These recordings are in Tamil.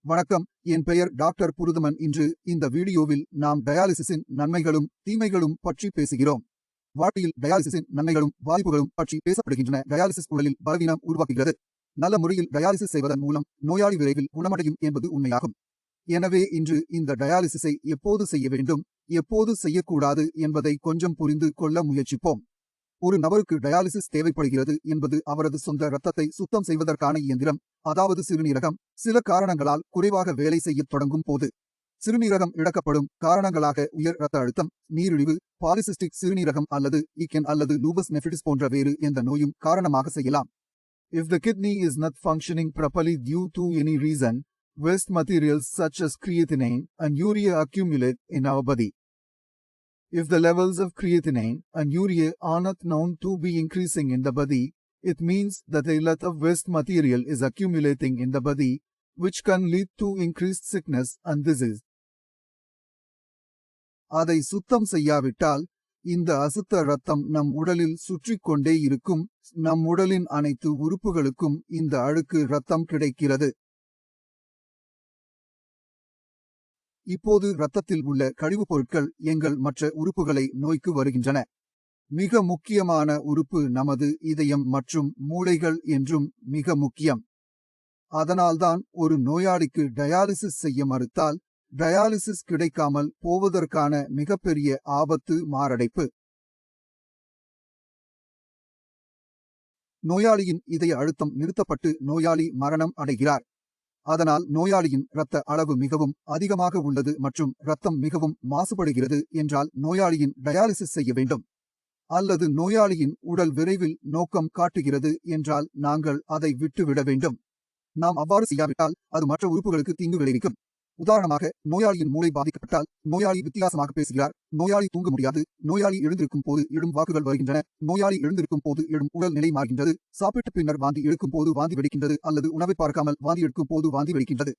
வணக்கம், என் பெயர் டாக்டர் புருதமன். இன்று இந்த வீடியோவில் நாம் டயாலிசிஸின் நன்மைகளும் தீமைகளும் பற்றி பேசுகிறோம். வாழ்க்கையில் டயாலிசிஸின் நன்மைகளும் பாதிப்புகளும் பற்றி பேசப்படுகின்றன. டயாலிசிஸ் உடலில் பலவீனம் உருவாக்குகிறது. நல்ல முறையில் டயாலிசிஸ் செய்வதன் மூலம் நோயாளி விரைவில் குணமடையும் என்பது உண்மையாகும். எனவே இன்று இந்த டயாலிசிஸை எப்போது செய்ய வேண்டும், எப்போது செய்யக்கூடாது என்பதை கொஞ்சம் புரிந்து கொள்ள முயற்சிப்போம். ஒரு நபருக்கு டயாலிசிஸ் தேவைப்படுகிறது என்பது அவரது சொந்த இரத்தத்தை சுத்தம் செய்வதற்கான இயந்திரம், அதாவது சிறுநீரகம், சில காரணங்களால் குறைவாக வேலை செய்யத் தொடங்கும் போது. சிறுநீரகம் இழக்கப்படும் காரணங்களாக உயர் இரத்த அழுத்தம், நீரிழிவு, பாலிசிஸ்டிக் சிறுநீரகம் அல்லது ஈக்கன் அல்லது லூபஸ் நெஃப்ரிட்டிஸ் போன்ற வேறு எந்த நோயும் காரணமாக செய்யலாம். If the kidney is not functioning properly due to any reason, waste materials such as creatinine and urea accumulate in our body. If the levels of creatinine and urea are not known to be increasing in the body, it means that a lot of waste material is accumulating in the body, which can lead to increased sickness and disease. அதை சுத்தம் செய்யாவிட்டால் இந்த அசுத்த இரத்தம் நம் உடலில் சுற்றிக் கொண்டே இருக்கும். நம் உடலின் அனைத்து உறுப்புகளுக்கும் இந்த அழுக்கு இரத்தம் கிடைக்கிறது. இப்போது இரத்தத்தில் உள்ள கழிவுப் பொருட்கள் எங்கள் மற்ற உறுப்புகளை நோய்க்கு வருகின்றன. மிக முக்கியமான உறுப்பு நமது இதயம் மற்றும் மூளைகள் என்றும் மிக முக்கியம். அதனால்தான் ஒரு நோயாளிக்கு டயாலிசிஸ் செய்ய மறுத்தால் டயாலிசிஸ் கிடைக்காமல் போவதற்கான மிகப்பெரிய ஆபத்து மாரடைப்பு. நோயாளியின் இதய அழுத்தம் நிறுத்தப்பட்டு நோயாளி மரணம் அடைகிறார். அதனால் நோயாளியின் இரத்த அளவு மிகவும் அதிகமாக உள்ளது மற்றும் இரத்தம் மிகவும் மாசுபடுகிறது என்றால் நோயாளியின் டயாலிசிஸ் செய்ய வேண்டும். அல்லது நோயாளியின் உடல் விரைவில் நோக்கம் காட்டுகிறது என்றால் நாங்கள் அதை விட்டுவிட வேண்டும். நாம் அவ்வாறு செய்யாவிட்டால் அது மற்ற உறுப்புகளுக்கு தீங்கு விளைவிக்கும். உதாரணமாக, நோயாளியின் மூளை பாதிக்கப்பட்டால் நோயாளி வித்தியாசமாக பேசுகிறார், நோயாளி தூங்க முடியாது, நோயாளி எழுந்திருக்கும் போது எழும் வாக்குகள் வருகின்றன, நோயாளி எழுந்திருக்கும் போது எழும் உடல் நிலை மாறுகின்றது, சாப்பிட்ட பின்னர் வாந்தி எடுக்கும் போது வாந்தி வெடிக்கின்றது அல்லது உணவை பார்க்காமல் வாந்தி எடுக்கும் போது வாந்தி வெடிக்கின்றது.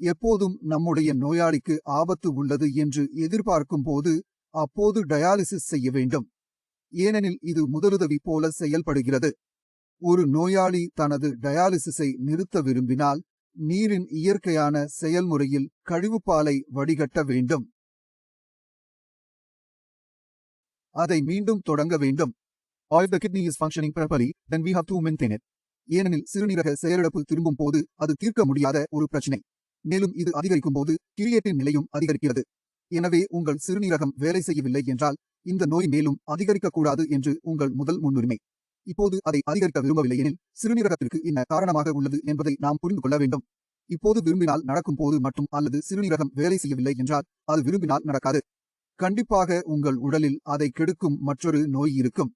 எப்போதும் நம்முடைய நோயாளிக்கு ஆபத்து உள்ளது என்று எதிர்பார்க்கும் போது அப்போது டயாலிசிஸ் செய்ய வேண்டும். ஏனெனில் இது முதலுதவி போல செயல்படுகிறது. ஒரு நோயாளி தனது டயாலிசிஸை நிறுத்த விரும்பினால் நீரின் இயற்கையான செயல்முறையில் கழிவுப்பாலை வடிகட்ட வேண்டும். அதை மீண்டும் தொடங்க வேண்டும். If the kidney is functioning properly, then we have to maintain it. ஏனெனில் சிறுநீரக செயலிழப்பு திரும்பும் போது அது தீர்க்க முடியாத ஒரு பிரச்சினை. மேலும் இது அதிகரிக்கும் போது கிரியேட்டின் நிலையும் அதிகரிக்கிறது. எனவே உங்கள் சிறுநீரகம் வேலை செய்யவில்லை என்றால் இந்த நோய் மேலும் அதிகரிக்கக்கூடாது என்று உங்கள் முதல் முன்னுரிமை. இப்போது அதை அதிகரிக்க விரும்பவில்லை எனில் சிறுநீரகத்திற்கு என்ன காரணமாக உள்ளது என்பதை நாம் புரிந்து கொள்ள வேண்டும். இப்போது விரும்பினால் நடக்கும் போது மட்டும் அல்லது சிறுநீரகம் வேலை செய்யவில்லை என்றால் அது விரும்பினால் நடக்காது. கண்டிப்பாக உங்கள் உடலில் அதை கெடுக்கும் மற்றொரு நோய் இருக்கும்.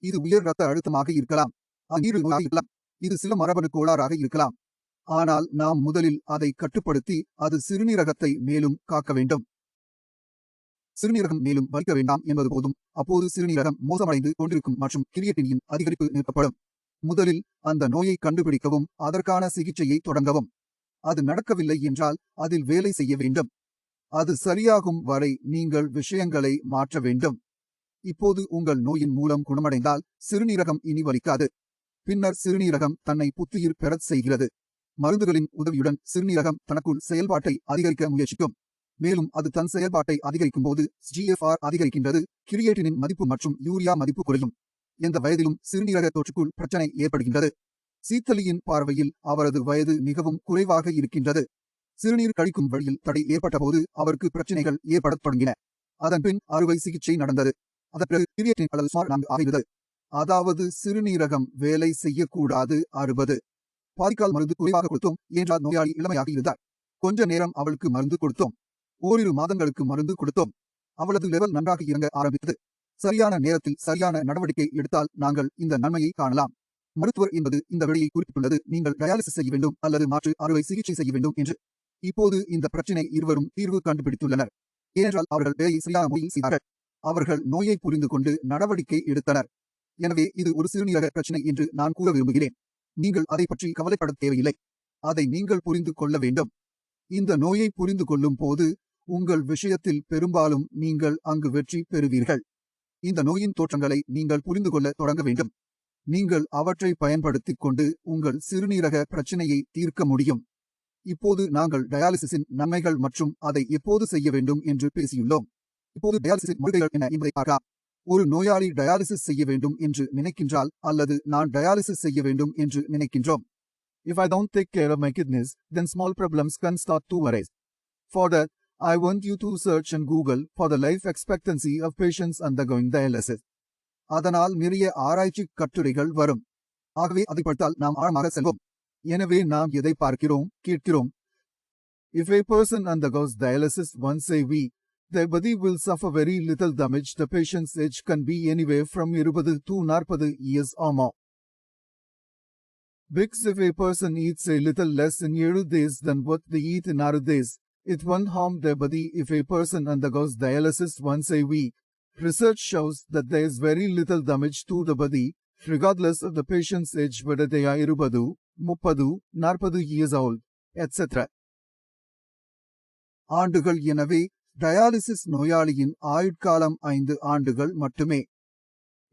இது உயர் இரத்த அழுத்தமாக இருக்கலாம், நீரிழிவு நோயாக இருக்கலாம், இது சில மரபணு கோளாறாக இருக்கலாம். ஆனால் நாம் முதலில் அதை கட்டுப்படுத்தி அது சிறுநீரகத்தை மேலும் காக்க வேண்டும். சிறுநீரகம் மேலும் வலிக்க வேண்டாம் என்பது போதும். அப்போது சிறுநீரகம் மோசமடைந்து கொண்டிருக்கும் மற்றும் கிரியேட்டினின் அதிகரிப்பு நிறுத்தப்படும். முதலில் அந்த நோயை கண்டுபிடிக்கவும் அதற்கான சிகிச்சையை தொடங்கவும். அது நடக்கவில்லை என்றால் அதில் வேலை செய்ய வேண்டும். அது சரியாகும் வரை நீங்கள் விஷயங்களை மாற்ற வேண்டும். இப்போது உங்கள் நோயின் மூலம் குணமடைந்தால் சிறுநீரகம் இனி வலிக்காது. பின்னர் சிறுநீரகம் தன்னை புத்துயிர் பெறச் செய்கிறது. மருந்துகளின் உதவியுடன் சிறுநீரகம் தனக்குள் செயல்பாட்டை அதிகரிக்க முயற்சிக்கும். மேலும் அது தன் செயல்பாட்டை அதிகரிக்கும் போது GFR அதிகரிக்கின்றது, கிரியேட்டினின் மதிப்பு மற்றும் யூரியா மதிப்பு குறையும். எந்த வயதிலும் சிறுநீரக தொற்றுக்குள் பிரச்சனை ஏற்படுகின்றது. சீத்தலியின் பார்வையில் அவரது வயது மிகவும் குறைவாக இருக்கின்றது. சிறுநீர் கழிக்கும் வழியில் தடை ஏற்பட்டபோது அவருக்கு பிரச்சனைகள் ஏற்படத் தொடங்கின. அதன் பின் அறுவை சிகிச்சை நடந்தது. அதன் பிறகு கிரியேட்டின் அளவு சுமார் 4 ஆகிறது. அதாவது சிறுநீரகம் வேலை செய்யக்கூடாது. 60. பாதிக்கால் மருந்து குறைவாக கொடுத்தோம் என்றால் நோயாளி இளமையாக இருந்தார். கொஞ்ச நேரம் அவளுக்கு மருந்து கொடுத்தோம். ஓரிரு மாதங்களுக்கு மருந்து கொடுத்தோம். அவளது லெவல் நன்றாக இறங்க ஆரம்பித்தது. சரியான நேரத்தில் சரியான நடவடிக்கை எடுத்தால் நாங்கள் இந்த நன்மையை காணலாம். மருத்துவர் என்பது இந்த வழியை குறிப்பிட்டுள்ளது, நீங்கள் டயாலிசிஸ் செய்ய வேண்டும் அல்லது மாற்று அறுவை சிகிச்சை செய்ய வேண்டும் என்று. இப்போது இந்த பிரச்சினை இருவரும் தீர்வு கண்டுபிடித்துள்ளனர். ஏனென்றால் அவர்கள் வேலையை சரியான முறையில் செய்தார்கள். அவர்கள் நோயை புரிந்து கொண்டு நடவடிக்கை எடுத்தனர். எனவே இது ஒரு சிறுநீரக பிரச்சினை என்று நான் கூற விரும்புகிறேன். நீங்கள் அதை பற்றி கவலைப்பட தேவையில்லை. அதை நீங்கள் புரிந்து கொள்ள வேண்டும். இந்த நோயை புரிந்து கொள்ளும் போது உங்கள் விஷயத்தில் பெரும்பாலும் நீங்கள் அங்கு வெற்றி பெறுவீர்கள். இந்த நோயின் தோற்றங்களை நீங்கள் புரிந்து கொள்ள தொடங்க வேண்டும். நீங்கள் அவற்றை பயன்படுத்திக் கொண்டு உங்கள் சிறுநீரக பிரச்சினையை தீர்க்க முடியும். இப்போது நாங்கள் டயாலிசிஸின் நன்மைகள் மற்றும் அதை எப்போது செய்ய வேண்டும் என்று பேசியுள்ளோம். இப்போது டயாலிசிஸின் மறுகைகள் என்ன என்பதை பார்க்கலாம். ஒரு நோயாளி டயாலிசிஸ் செய்ய வேண்டும் என்று நினைக்கின்றால் அல்லது நான் டயாலிசிஸ் செய்ய வேண்டும் என்று நினைக்கின்றோம். If I don't take care of my kidneys, then small problems can start to arise. For that, I want you to search and Google for the life expectancy of patients undergoing dialysis. அதனால் நிறைய ஆராய்ச்சி கட்டுரைகள் வரும். ஆகவே அதை படித்தால் நாம் ஆழமாக செல்வோம். எனவே நாம் எதை பார்க்கிறோம், கேட்கிறோம். If a person undergoes dialysis once a week, their body will suffer very little damage. The patient's age can be anywhere from 20 to 40 years or more. Because if a person eats a little less in 7 days than what they eat in 6 days, it won't harm their body. If a person undergoes dialysis once a week, research shows that there is very little damage to the body, regardless of the patient's age, whether they are 20, 30, 40 years old, etc. ஆண்டுகள். எனவே டயாலிசிஸ் நோயாளியின் ஆயுட்காலம் 5 ஆண்டுகள் மட்டுமே.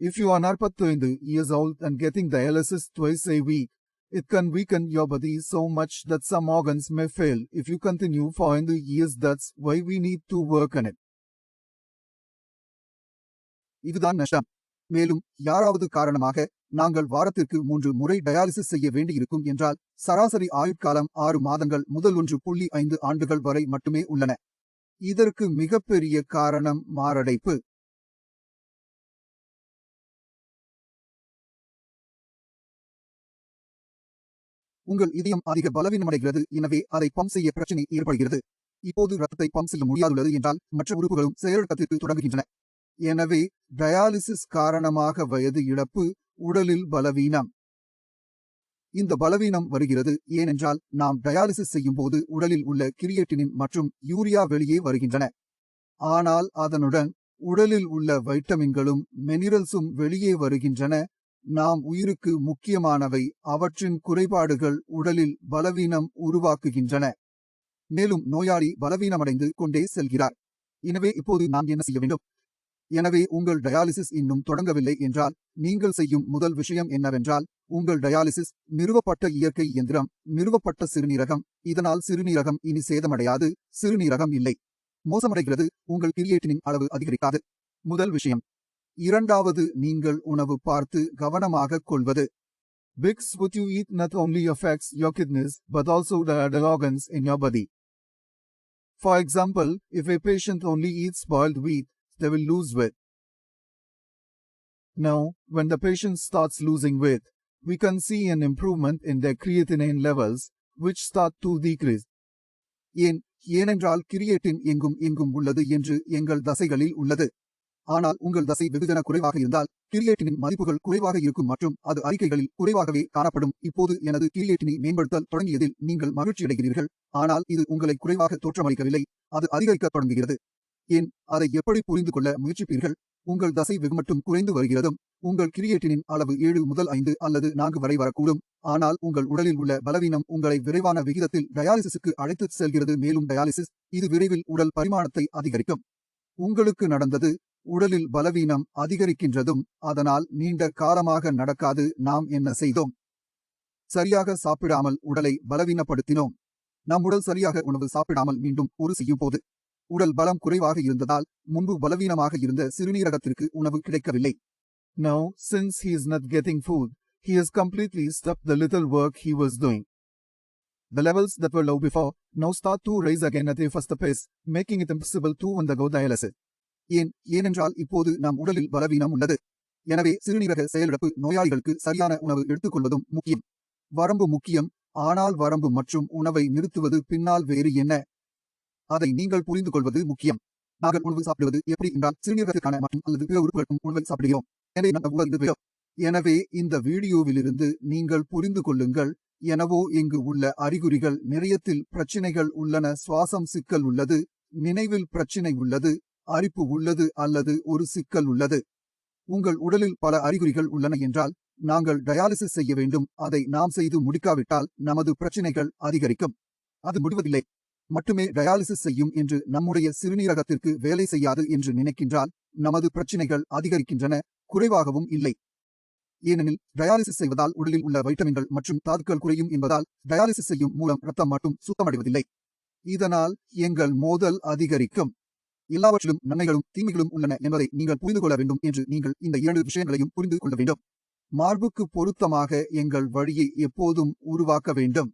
If you are 45 years old and getting dialysis twice a week, it can weaken your body so much that some organs may fail if you continue for 5 years. That's why we need to work on it. இதுதான் நஷ்டம். மேலும் யாராவது காரணமாக நாங்கள் வாரத்திற்கு 3 முறை டயாலிசிஸ் செய்ய வேண்டியிருக்கும் என்றால் சராசரி ஆயுட்காலம் 6 மாதங்கள் முதல் 1.5 ஆண்டுகள் வரை மட்டுமே உள்ளன. இதற்கு மிகப்பெரிய காரணம் மாரடைப்பு. உங்கள் இதயம் அதிக பலவீனமடைகிறது, எனவே அதை பம்ப் செய்ய பிரச்சனை ஏற்படுகிறது. இப்போது ரத்தத்தை பம்ப் செய்ய முடியாதுள்ளது என்றால் மற்ற உறுப்புகளும் செயலிழக்கத்திற்கு தொடங்குகின்றன. எனவே டயாலிசிஸ் காரணமாக வயது இழப்பு, உடலில் பலவீனம். இந்த பலவீனம் வருகிறது ஏனென்றால் நாம் டயாலிசிஸ் செய்யும் போது உடலில் உள்ள கிரியேட்டினின் மற்றும் யூரியா வெளியே வருகின்றன. ஆனால் அதனுடன் உடலில் உள்ள வைட்டமின்களும் மினரல்ஸும் வெளியே வருகின்றன. நாம் உயிருக்கு முக்கியமானவை. அவற்றின் குறைபாடுகள் உடலில் பலவீனம் உருவாக்குகின்றன. மேலும் நோயாளி பலவீனமடைந்து கொண்டே செல்கிறார். எனவே இப்போது நாம் என்ன செய்ய வேண்டும்? எனவே உங்கள் டயாலிசிஸ் இன்னும் தொடங்கவில்லை என்றால் நீங்கள் செய்யும் முதல் விஷயம் என்னவென்றால் உங்கள் டயாலிசிஸ் நிறுவப்பட்ட இயற்கை இயந்திரம், நிறுவப்பட்ட சிறுநீரகம். இதனால் சிறுநீரகம் இனி சேதமடையாது. சிறுநீரகம் இல்லை, மோசமடைகிறது. உங்கள் கிரியேட்டினின் அளவு அதிகரிக்காது. முதல் விஷயம். இரண்டாவது, நீங்கள் உணவு பார்த்து கவனமாக கொள்வது. Because what you eat not only affects your kidneys but also the other organs in your body. For example, if a patient only eats boiled wheat, they will lose weight. Now, when the patient starts losing weight, we can see an improvement in their creatinine levels, which start to decrease. ஏனென்றால் கிரியேட்டின் எங்கும் உள்ளது என்று எங்கள் தசைகளில் உள்ளது. ஆனால் உங்கள் தசை வெகுஜன குறைவாக இருந்தால் கிரியேட்டினின் மதிப்புகள் குறைவாக இருக்கும் மற்றும் அது அறிக்கைகளில் குறைவாகவே காணப்படும். இப்போது எனது கிரியேட்டினை மேம்படுத்தல் தொடங்கியதில் நீங்கள் மகிழ்ச்சியடைகிறீர்கள், ஆனால் இது உங்களை குறைவாக தோற்றமளிக்கவில்லை, அது அதிகரிக்கத் தொடங்குகிறது. அதை எப்படி புரிந்து கொள்ள முயற்சிப்பீர்கள்? உங்கள் தசை வெகுமட்டும் குறைந்து வருகிறதும் உங்கள் கிரியேட்டினின் அளவு 7 முதல் 5 அல்லது 4 வரை வரக்கூடும். ஆனால் உங்கள் உடலில் உள்ள பலவீனம் உங்களை விரைவான விகிதத்தில் டயாலிசிஸுக்கு அழைத்துச் செல்கிறது. மேலும் டயாலிசிஸ் இது விரைவில் உடல் பரிமாணத்தை அதிகரிக்கும். உங்களுக்கு நடந்தது, உடலில் பலவீனம் அதிகரிக்கின்றதும் அதனால் நீண்ட காலமாக நடக்காது. நாம் என்ன செய்தோம்? சரியாக சாப்பிடாமல் உடலை பலவீனப்படுத்தினோம். நம் உடல் சரியாக உணவு சாப்பிடாமல் மீண்டும் ஒரு செய்யும் போது உடல் பலம் குறைவாக இருந்ததால் முன்பு பலவீனமாக இருந்த சிறுநீரகத்திற்கு உணவு கிடைக்கவில்லை. Now, since he is not getting food, he has completely stopped the little work he was doing. The levels that were low before now start to rise again at a faster pace, making it impossible to undergo dialysis. ஏனென்றால் இப்போது நம் உடலில் பலவீனம் உள்ளது. எனவே சிறுநீரக செயலிழப்பு நோயாளிகளுக்கு சரியான உணவு எடுத்துக்கொள்வதும் முக்கியம். வரம்பு முக்கியம், ஆனால் வரம்பு மற்றும் உணவை நிறுத்துவது பின்னால் வேறு என்ன? அதை நீங்கள் புரிந்து கொள்வது முக்கியம். நாங்கள் உணவு சாப்பிடுவது எப்படி என்றால் சிறுநீரகத்திற்கான மற்றும் அல்லது பிற உறுப்புகளுக்கும் உணவை சாப்பிடுகிறோம். எனவே இந்த வீடியோவிலிருந்து நீங்கள் புரிந்து கொள்ளுங்கள். எனவோ இங்கு உள்ள அறிகுறிகள் நிறையத்தில் பிரச்சினைகள் உள்ளன. சுவாசம் சிக்கல் உள்ளது, நினைவில் பிரச்சினை உள்ளது, அரிப்பு உள்ளது அல்லது ஒரு சிக்கல் உள்ளது. உங்கள் உடலில் பல அறிகுறிகள் உள்ளன என்றால் நாங்கள் டயாலிசிஸ் செய்ய வேண்டும். அதை நாம் செய்து முடிக்காவிட்டால் நமது பிரச்சினைகள் அதிகரிக்கும். அது முடிவதில்லை. மட்டுமே டயாலிசிஸ் செய்யும் என்று நம்முடைய சிறுநீரகத்திற்கு வேலை செய்யாது என்று நினைக்கின்றால் நமது பிரச்சினைகள் அதிகரிக்கின்றன, குறைவாகவும் இல்லை. ஏனெனில் டயாலிசிஸ் செய்வதால் உடலில் உள்ள வைட்டமின்கள் மற்றும் தாதுக்கள் குறையும் என்பதால் டயாலிசிஸ் செய்யும் மூலம் ரத்தம் மட்டும் சுத்தமடைவதில்லை. இதனால் எங்கள் மோதல் அதிகரிக்கும். எல்லாவற்றிலும் நன்மைகளும் தீமைகளும் உள்ளன என்பதை நீங்கள் புரிந்து கொள்ள வேண்டும் என்று நீங்கள் இந்த 2 விஷயங்களையும் புரிந்து கொள்ள வேண்டும். மார்புக்கு பொருத்தமாக எங்கள் வழியை எப்போதும் உருவாக்க வேண்டும்.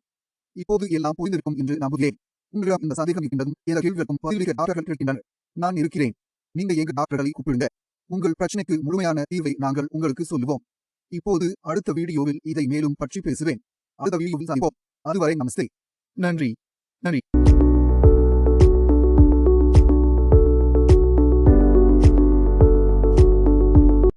இப்போது எல்லாம் புரிந்திருக்கும் என்று நம்புகிறேன். உங்களிடம் இந்த சந்தேகம் இருக்கின்றதும் எந்த கேள்விகளுக்கும் பதிலளிக்க டாக்டர்கள் கேட்கின்றனர். நான் இருக்கிறேன். நீங்க எங்க டாக்டர்களை கூப்பிடுங்க. உங்கள் பிரச்சனைக்கு முழுமையான தீர்வை நாங்கள் உங்களுக்கு சொல்லுவோம். இப்போது அடுத்த வீடியோவில் இதை மேலும் பற்றி பேசுவேன். அடுத்த வீடியோவில் சந்திப்போம். அதுவரை நமஸ்தே. நன்றி.